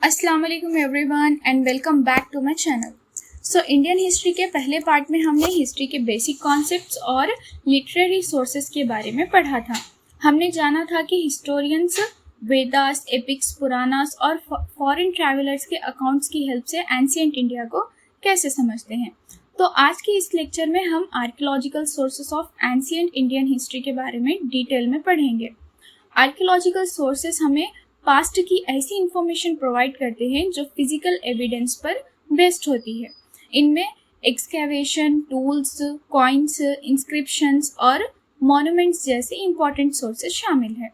अस्सलाम वालेकुम everyone and welcome back to my channel. So Indian history के पहले पार्ट में हमने हिस्ट्री के बेसिक कॉन्सेप्ट्स और लिटरेरी सोर्सेज के बारे में पढ़ा था। हमने जाना था कि हिस्टोरियंस वेदास, एपिक्स, पुराणास और फॉरेन ट्रैवलर्स के अकाउंट्स की हेल्प से एंशिएंट इंडिया को कैसे समझते हैं। तो आज के इस लेक्चर में हम archaeological sources of ancient Indian history के बारे में डिटेल में पढ़ेंगे। आर्कियोलॉजिकल सोर्सेस हमें पास्ट की ऐसी इंफॉर्मेशन प्रोवाइड करते हैं जो फिजिकल एविडेंस पर बेस्ड होती है। इनमें एक्सकेवेशन, टूल्स, कॉइन्स, इंस्क्रिप्शंस और मॉन्यूमेंट्स जैसे इंपॉर्टेंट सोर्सेज शामिल हैं।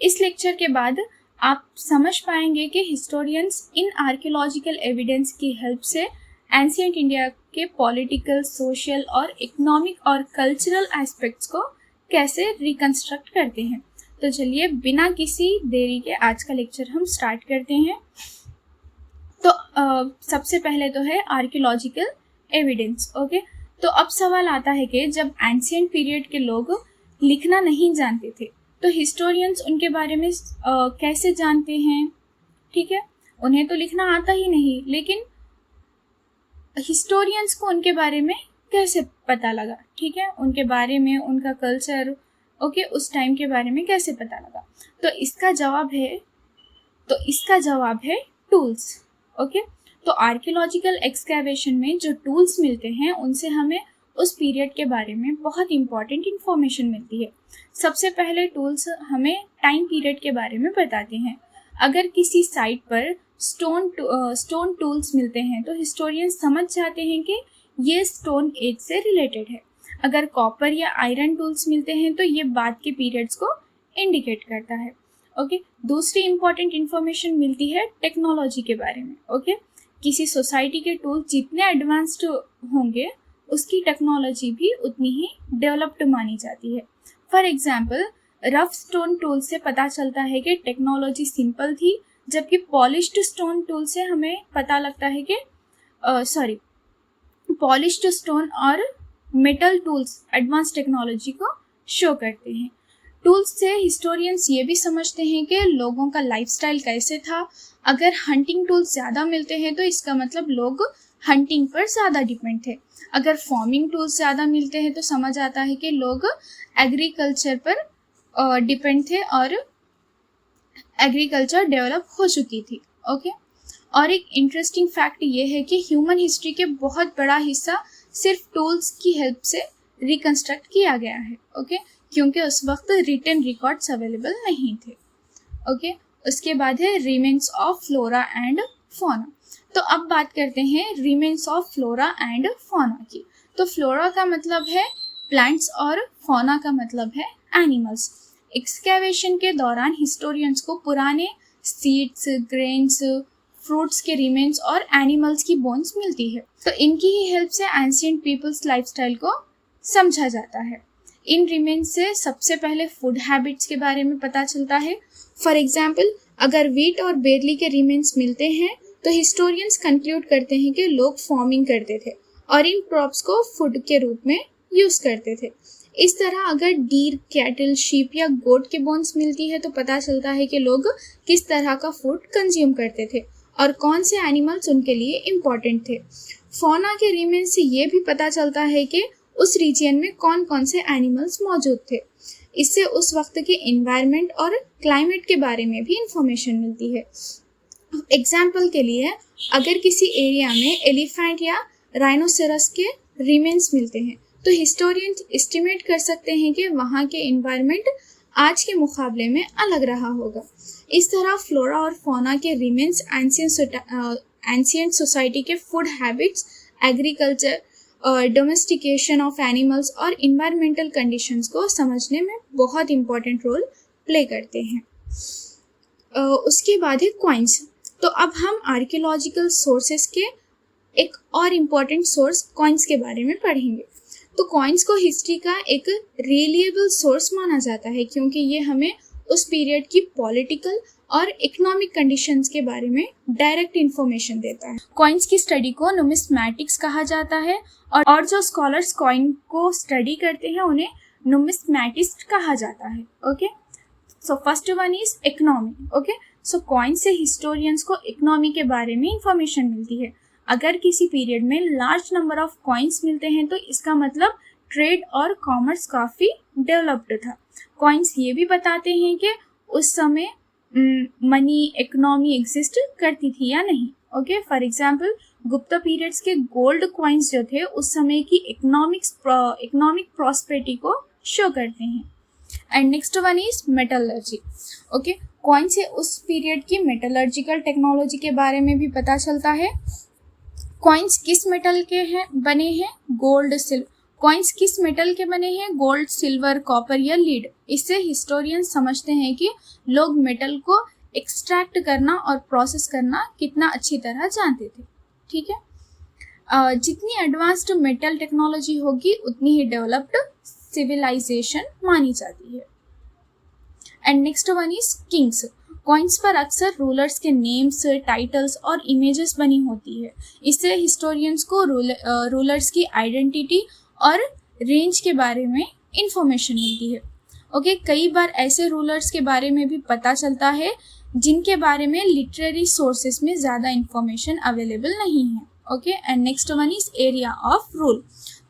इस लेक्चर के बाद आप समझ पाएंगे कि हिस्टोरियंस इन आर्कियोलॉजिकल एविडेंस की हेल्प से एंशिएंट इंडिया के पॉलिटिकल, सोशल और इकोनॉमिक और कल्चरल एस्पेक्ट्स को कैसे रिकंस्ट्रक्ट करते हैं। तो चलिए बिना किसी देरी के आज का लेक्चर हम स्टार्ट करते हैं। तो सबसे पहले तो है आर्कियोलॉजिकल एविडेंस। ओके, तो अब सवाल आता है कि जब एंशिएंट पीरियड के लोग लिखना नहीं जानते थे तो हिस्टोरियंस उनके बारे में कैसे जानते हैं। ठीक है, उन्हें तो लिखना आता ही नहीं, लेकिन हिस्टोरियंस को उनके बारे में कैसे पता लगा। ठीक है, उनके बारे में, उनका कल्चर, उस टाइम के बारे में कैसे पता लगा। तो इसका जवाब है टूल्स। ओके, तो आर्कियोलॉजिकल एक्सकैवेशन में जो टूल्स मिलते हैं उनसे हमें उस पीरियड के बारे में बहुत इंपॉर्टेंट इंफॉर्मेशन मिलती है। सबसे पहले टूल्स हमें टाइम पीरियड के बारे में बताते हैं। अगर किसी साइट पर स्टोन टूल्स मिलते हैं तो हिस्टोरियंस समझ जाते हैं कि ये स्टोन एज से रिलेटेड है। अगर कॉपर या आयरन टूल्स मिलते हैं तो ये बाद के पीरियड्स को इंडिकेट करता है। ओके, दूसरी इंपॉर्टेंट इंफॉर्मेशन मिलती है टेक्नोलॉजी के बारे में। ओके, किसी सोसाइटी के टूल्स जितने एडवांस्ड होंगे उसकी टेक्नोलॉजी भी उतनी ही डेवलप्ड मानी जाती है। For example, rough stone tool से पता चलता है कि टेक्नोलॉजी सिंपल थी, जबकि पॉलिश्ड स्टोन टूल से हमें पता लगता है कि पॉलिश्ड स्टोन और मेटल टूल्स एडवांस टेक्नोलॉजी को शो करते हैं। टूल्स से हिस्टोरियंस ये भी समझते हैं कि लोगों का लाइफस्टाइल कैसे था। अगर हंटिंग टूल्स ज़्यादा मिलते हैं तो इसका मतलब लोग हंटिंग पर ज़्यादा डिपेंड थे। अगर फार्मिंग टूल्स ज़्यादा मिलते हैं तो समझ आता है कि लोग एग्रीकल्चर पर डिपेंड थे और एग्रीकल्चर डेवलप हो चुकी थी। ओके, और एक इंटरेस्टिंग फैक्ट ये है कि ह्यूमन हिस्ट्री के बहुत बड़ा हिस्सा सिर्फ टूल्स की हेल्प से रिकंस्ट्रक्ट किया गया है। ओके, क्योंकि उस वक्त रिटन रिकॉर्ड्स अवेलेबल नहीं थे। ओके, उसके बाद है remains of flora and fauna. तो अब बात करते हैं remains of flora and fauna की। तो फ्लोरा का मतलब है प्लांट्स और फौना का मतलब है एनिमल्स। एक्सकैवेशन के दौरान हिस्टोरियंस को पुराने सीड्स, ग्रेन्स, फ्रूट्स के रिमेन्स और एनिमल्स की बोन्स मिलती है। तो इनकी ही हेल्प से एंशिएंट पीपल्स लाइफस्टाइल को समझा जाता है। इन रिमेन्स से सबसे पहले फूड हैबिट्स के बारे में पता चलता है। फॉर एग्जाम्पल, अगर व्हीट और बेरली के रिमेन्स मिलते हैं तो हिस्टोरियंस कंक्लूड करते हैं कि लोग फार्मिंग करते थे और इन क्रॉप्स को फूड के रूप में यूज करते थे। इस तरह अगर डीर, कैटल, शीप या गोट के बोन्स मिलती है तो पता चलता है कि लोग किस तरह का फूड कंज्यूम करते थे और कौन से एनिमल्स उनके लिए इम्पॉर्टेंट थे। फौना के रिमेन से ये भी पता चलता है कि उस रीजन में कौन कौन से एनिमल्स मौजूद थे। इससे उस वक्त के एनवायरनमेंट और क्लाइमेट के बारे में भी इंफॉर्मेशन मिलती है। एग्जाम्पल के लिए, अगर किसी एरिया में एलिफेंट या राइनोसेरस के रिमेन्स मिलते हैं तो हिस्टोरियंस एस्टिमेट कर सकते हैं कि वहाँ के एनवायरनमेंट आज के मुकाबले में अलग रहा होगा। इस तरह फ्लोरा और फौना के रिमेन्स एंशिएंट सोसाइटी के food habits, agriculture, domestication of animals और इन्वायरमेंटल कंडीशंस को समझने में बहुत इंपॉर्टेंट रोल प्ले करते हैं। उसके बाद है कॉइन्स। तो अब हम आर्कियोलॉजिकल सोर्सेस के एक और इम्पॉर्टेंट सोर्स कॉइन्स के बारे में पढ़ेंगे। तो कॉइन्स को हिस्ट्री का एक रिलिएबल सोर्स माना जाता है क्योंकि ये हमें उस पीरियड की पॉलिटिकल और इकोनॉमिक कंडीशंस के बारे में डायरेक्ट इंफॉर्मेशन देता है। कॉइन्स की स्टडी को नुमिस्मैटिक्स कहा जाता है और जो स्कॉलर्स कॉइन को स्टडी करते हैं उन्हें नुमिस्मैटिस्ट कहा जाता है। Okay, so first one is economy. Okay, so coin से हिस्टोरियंस को इकोनॉमी के बारे में इंफॉर्मेशन मिलती है। अगर किसी पीरियड में लार्ज नंबर ऑफ कॉइन्स मिलते हैं तो इसका मतलब ट्रेड और कॉमर्स काफ़ी डेवलप्ड था। कॉइन्स ये भी बताते हैं कि उस समय मनी इकोनॉमी एग्जिस्ट करती थी या नहीं। Okay, for example Gupta periods के गोल्ड कॉइन्स जो थे उस समय की इकोनॉमिक प्रॉस्पेरिटी को शो करते हैं। And next one is metallurgy. Okay, coin से उस पीरियड की मेटलर्जिकल टेक्नोलॉजी के बारे में भी पता चलता है। कॉइन्स किस मेटल के बने हैं? Gold, silver. कॉइन्स किस मेटल के बने हैं? गोल्ड, सिल्वर, कॉपर या लीड। इससे हिस्टोरियन समझते हैं कि लोग मेटल को एक्सट्रैक्ट करना और प्रोसेस करना कितना अच्छी तरह जानते थे। ठीक है, जितनी एडवांस्ड मेटल टेक्नोलॉजी होगी उतनी ही डेवलप्ड सिविलाइजेशन मानी जाती है। And next one is Kings. Coins पर अक्सर रूलर्स के नेम्स, टाइटल्स और इमेजेस बनी होती है। इससे हिस्टोरियंस को रूलर्स की आइडेंटिटी और रेंज के बारे में इंफॉर्मेशन मिलती है। ओके, कई बार ऐसे रूलर्स के बारे में भी पता चलता है जिनके बारे में लिटरेरी सोर्सेस में ज़्यादा इंफॉर्मेशन अवेलेबल नहीं है। Okay, and next one is area of rule.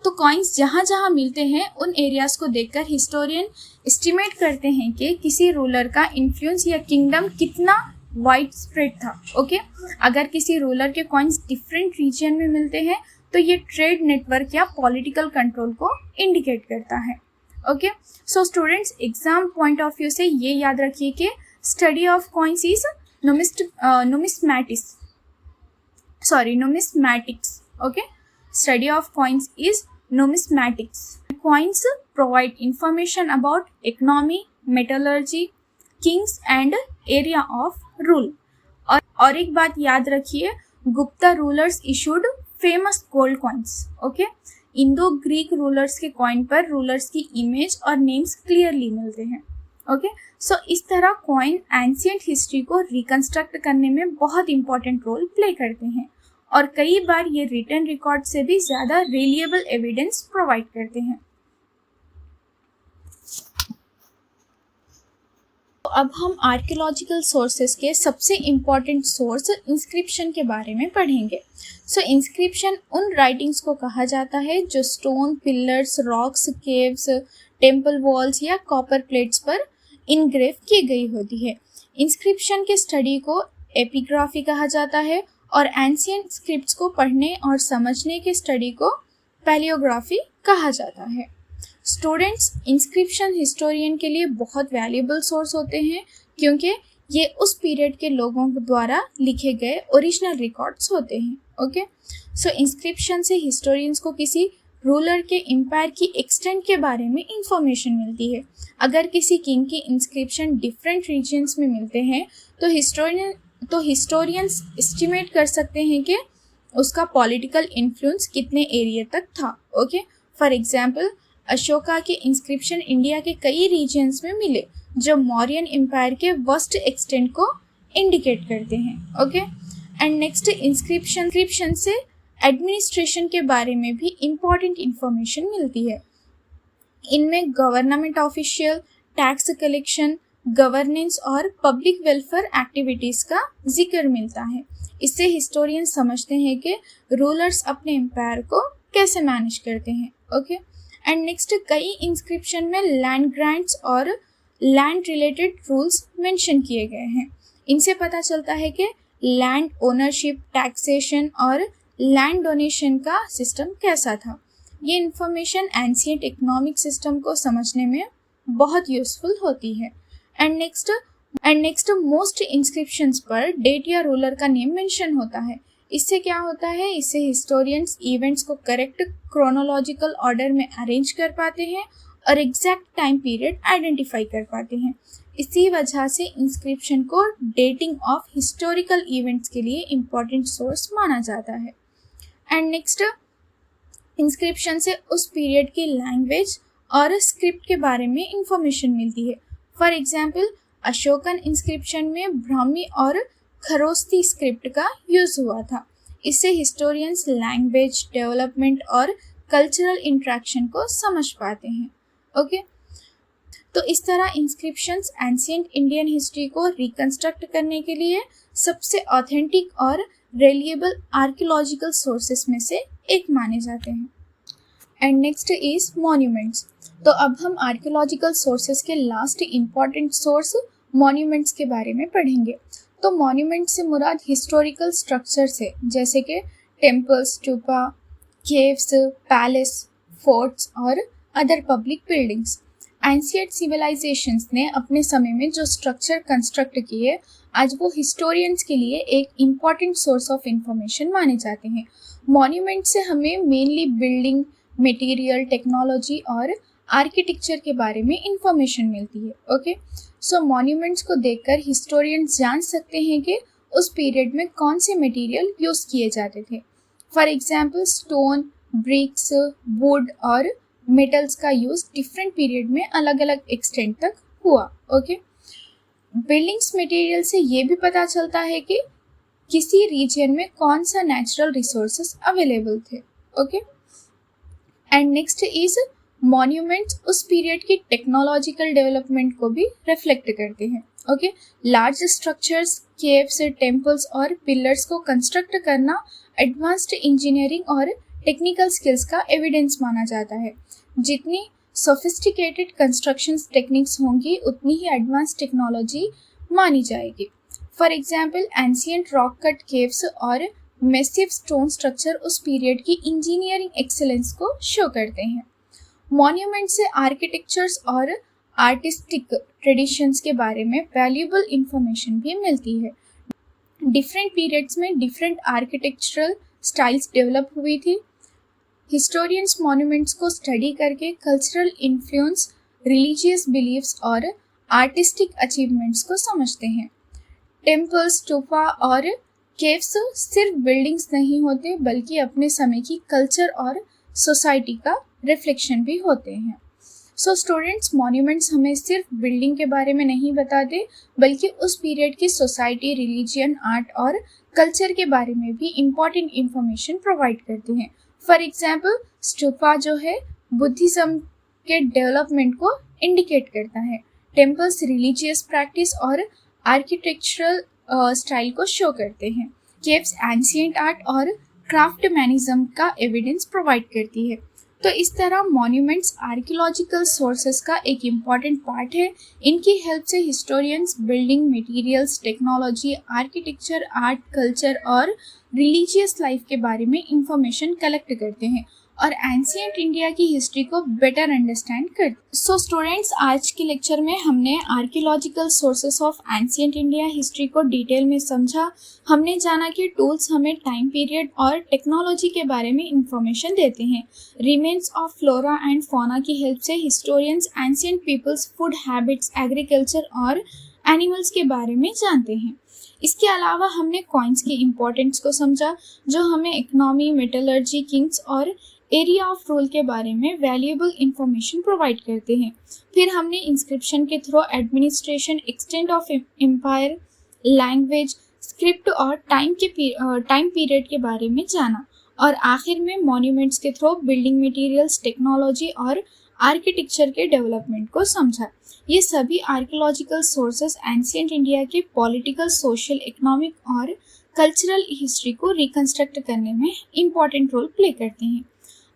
तो कॉइन्स जहाँ जहाँ मिलते हैं उन एरियाज को देखकर हिस्टोरियन एस्टिमेट करते हैं कि किसी रूलर का इन्फ्लुएंस या किंगडम कितना वाइड स्प्रेड था। ओके, अगर किसी रूलर के कॉइन्स डिफरेंट रीजन में मिलते हैं तो ये ट्रेड नेटवर्क या पॉलिटिकल कंट्रोल को इंडिकेट करता है। Okay, so students, exam point of view से ये याद रखिए कि study of coins is numismatics. Okay, study of coins is numismatics. Coins provide information about economy, metallurgy, kings and area of rule. और एक बात याद रखिए, Gupta rulers issued famous gold coins. Okay, Indo Greek rulers के coin पर rulers की image और names clearly मिलते हैं। ओके, सो इस तरह कॉइन एंशिएंट हिस्ट्री को रिकंस्ट्रक्ट करने में बहुत इंपॉर्टेंट रोल प्ले करते हैं और कई बार ये रिटन रिकॉर्ड से भी ज़्यादा रिलिएबल एविडेंस प्रोवाइड करते हैं। तो अब हम आर्कियोलॉजिकल सोर्सेज के सबसे इम्पॉर्टेंट सोर्स इंस्क्रिप्शन के बारे में पढ़ेंगे। सो इंस्क्रिप्शन उन राइटिंग्स को कहा जाता है जो stone, pillars, rocks, caves, temple walls या कॉपर प्लेट्स पर इनग्रेव की गई होती है। इंस्क्रिप्शन के स्टडी को एपिग्राफी कहा जाता है और एंशिएंट स्क्रिप्ट्स को पढ़ने और समझने के स्टडी को पैलियोग्राफी कहा जाता है। स्टूडेंट्स, इंस्क्रिप्शन हिस्टोरियन के लिए बहुत वैल्यूएबल सोर्स होते हैं क्योंकि ये उस पीरियड के लोगों द्वारा लिखे गए ओरिजिनल रिकॉर्ड्स होते हैं। ओके, सो इंस्क्रिप्शन से हिस्टोरियंस को किसी रूलर के एम्पायर की एक्सटेंट के बारे में इंफॉर्मेशन मिलती है। अगर किसी किंग की इंस्क्रिप्शन डिफरेंट रीजन्स में मिलते हैं तो हिस्टोरियंस एस्टिमेट कर सकते हैं कि उसका पॉलिटिकल इन्फ्लुएंस कितने एरिया तक था। ओके, फॉर एग्जांपल अशोका के इंस्क्रिप्शन इंडिया के कई रीजन्स में मिले जो मौर्यन एम्पायर के वस्ट एक्सटेंट को इंडिकेट करते हैं। ओके, एंड नेक्स्ट इंस्क्रिप्शन से एडमिनिस्ट्रेशन के बारे में भी इम्पॉर्टेंट इंफॉर्मेशन मिलती है। इनमें government official, tax collection, governance और पब्लिक वेलफेयर एक्टिविटीज़ का जिक्र मिलता है। इससे हिस्टोरियन समझते हैं कि रूलर्स अपने एम्पायर को कैसे मैनेज करते हैं। ओके, एंड नेक्स्ट कई इंस्क्रिप्शन में लैंड ग्रांट्स और लैंड रिलेटेड रूल्स मेंशन किए गए हैं। इनसे पता चलता है कि लैंड ओनरशिप, टैक्सेशन और लैंड डोनेशन का सिस्टम कैसा था। ये इंफॉर्मेशन एंशिएंट इकोनॉमिक सिस्टम को समझने में बहुत यूजफुल होती है। एंड नेक्स्ट मोस्ट इंस्क्रिप्शंस पर डेट या रूलर का नेम मेंशन होता है। इससे क्या होता है, इससे हिस्टोरियंस इवेंट्स को करेक्ट क्रोनोलॉजिकल ऑर्डर में अरेंज कर पाते हैं और एग्जैक्ट टाइम पीरियड आइडेंटिफाई कर पाते हैं। इसी वजह से इंस्क्रिप्शन को डेटिंग ऑफ हिस्टोरिकल इवेंट्स के लिए इम्पॉर्टेंट सोर्स माना जाता है। एंड नेक्स्ट इंस्क्रिप्शन से उस पीरियड की लैंग्वेज और स्क्रिप्ट के बारे में इंफॉर्मेशन मिलती है। फॉर एग्जाम्पल अशोकन इंस्क्रिप्शन में ब्राह्मी और खरोस्ती स्क्रिप्ट का यूज हुआ था। इससे हिस्टोरियंस लैंग्वेज डेवलपमेंट और कल्चरल इंट्रैक्शन को समझ पाते हैं। ओके, तो इस तरह इंस्क्रिप्शंस एंशिएंट इंडियन हिस्ट्री को रिकंस्ट्रक्ट करने के लिए सबसे ऑथेंटिक और रिलायबल आर्कियोलॉजिकल सोर्सेस में से एक माने जाते हैं। And next is monuments. तो अब हम आर्कियोलॉजिकल सोर्सेस के लास्ट इम्पॉर्टेंट सोर्स मॉन्यूमेंट्स के बारे में पढ़ेंगे। तो मॉन्यूमेंट से मुराद हिस्टोरिकल स्ट्रक्चर से, जैसे कि temples, stupa, caves, palace, forts और other public buildings. Ancient civilisations ने अपने समय में जो स्ट्रक्चर कंस्ट्रक्ट किए, आज वो हिस्टोरियंस के लिए एक इम्पॉर्टेंट सोर्स ऑफ इंफॉर्मेशन माने जाते हैं। मॉन्यूमेंट से हमें मेनली बिल्डिंग मटेरियल, टेक्नोलॉजी और आर्किटेक्चर के बारे में इंफॉर्मेशन मिलती है। ओके, सो मॉन्यूमेंट्स को देखकर हिस्टोरियंस जान सकते हैं कि उस पीरियड में कौन से मटेरियल यूज किए जाते थे। For example stone, bricks, wood और मेटल्स का यूज डिफरेंट पीरियड में अलग अलग एक्सटेंट तक हुआ। ओके, बिल्डिंग्स मटेरियल से ये भी पता चलता है कि किसी रीजन में कौन सा नेचुरल रिसोर्सेस अवेलेबल थे। Okay, and next is monuments उस पीरियड की टेक्नोलॉजिकल डेवलपमेंट को भी रिफ्लेक्ट करते हैं। Okay, large structures, caves, temples और पिलर्स को कंस्ट्रक्ट करना एडवांस्ड इंजीनियरिंग और टेक्निकल स्किल्स का एविडेंस माना जाता है। जितनी सोफिस्टिकेटेड कंस्ट्रक्शन टेक्निक्स होंगी, उतनी ही एडवांस टेक्नोलॉजी मानी जाएगी। For example ancient rock cut caves और मैसिव स्टोन स्ट्रक्चर उस पीरियड की इंजीनियरिंग एक्सेलेंस को शो करते हैं। मॉन्यूमेंट से आर्किटेक्चर्स और आर्टिस्टिक ट्रेडिशंस के बारे में वैल्यूएबल इंफॉर्मेशन भी मिलती है। डिफरेंट पीरियड्स में डिफरेंट आर्किटेक्चरल स्टाइल्स डेवलप हुई थी। हिस्टोरियंस मॉन्यूमेंट्स को स्टडी करके कल्चरल इन्फ्लुएंस, रिलीजियस बिलीफ्स और आर्टिस्टिक अचीवमेंट्स को समझते हैं। टेम्पल्स, स्टूपा और केव्स सिर्फ बिल्डिंग्स नहीं होते, बल्कि अपने समय की कल्चर और सोसाइटी का रिफ्लेक्शन भी होते हैं। सो स्टूडेंट्स, मॉन्यूमेंट्स हमें सिर्फ बिल्डिंग के बारे में नहीं बताते, बल्कि उस पीरियड की सोसाइटी, रिलीजियन, आर्ट और कल्चर के बारे में भी इम्पॉर्टेंट इंफॉर्मेशन प्रोवाइड करते हैं। फॉर एग्जाम्पल स्टूपा जो है बुद्धिज्म के डेवलपमेंट को इंडिकेट करता है। टेम्पल्स रिलीजियस प्रैक्टिस और आर्किटेक्चरल स्टाइल को शो करते हैं। केव्स एंशिएंट आर्ट और क्राफ्टमैनिज्म का एविडेंस प्रोवाइड करती है। तो इस तरह मॉन्यूमेंट्स आर्कियोलॉजिकल सोर्सेस का एक इम्पॉर्टेंट पार्ट है। इनकी हेल्प से historians building materials, technology, architecture, art, culture और रिलीजियस लाइफ के बारे में इंफॉर्मेशन कलेक्ट करते हैं और एंशिएंट इंडिया की हिस्ट्री को बेटर अंडरस्टैंड करते। सो स्टूडेंट्स, आज के लेक्चर में हमने archaeological sources of ancient India history को डिटेल में समझा। हमने जाना कि टूल्स हमें टाइम पीरियड और टेक्नोलॉजी के बारे में इंफॉर्मेशन देते हैं। Remains of flora and fauna की हेल्प से historians ancient peoples food habits, agriculture और एनिमल्स के बारे में जानते हैं। इसके अलावा हमने कॉइन्स की इम्पोर्टेंस को समझा, जो हमें इकोनॉमी, मेटलर्जी, किंग्स और एरिया ऑफ रूल के बारे में वैल्यूएबल इंफॉर्मेशन प्रोवाइड करते हैं। फिर हमने इंस्क्रिप्शन के through administration, extent of empire, language, script और टाइम पीरियड के बारे में जाना और आखिर में मॉन्यूमेंट्स के थ्रू बिल्डिंग मटेरियल्स, टेक्नोलॉजी और आर्किटेक्चर के डेवलपमेंट को समझा। ये सभी आर्कियोलॉजिकल सोर्सेस एंशिएंट इंडिया के पॉलिटिकल, सोशल, इकोनॉमिक और कल्चरल हिस्ट्री को रिकंस्ट्रक्ट करने में इम्पॉर्टेंट रोल प्ले करते हैं।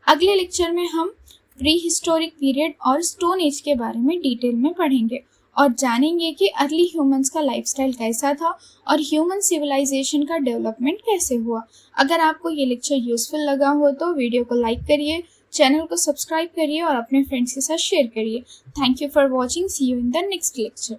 अगले लेक्चर में हम प्री हिस्टोरिक पीरियड और स्टोन एज के बारे में डिटेल में पढ़ेंगे और जानेंगे कि अर्ली ह्यूमंस का लाइफस्टाइल कैसा था और ह्यूमन सिविलाइजेशन का डेवलपमेंट कैसे हुआ। अगर आपको ये लेक्चर यूजफुल लगा हो तो वीडियो को लाइक करिए, चैनल को सब्सक्राइब करिए और अपने फ्रेंड्स के साथ शेयर करिए। Thank you for watching. See you in the next lecture.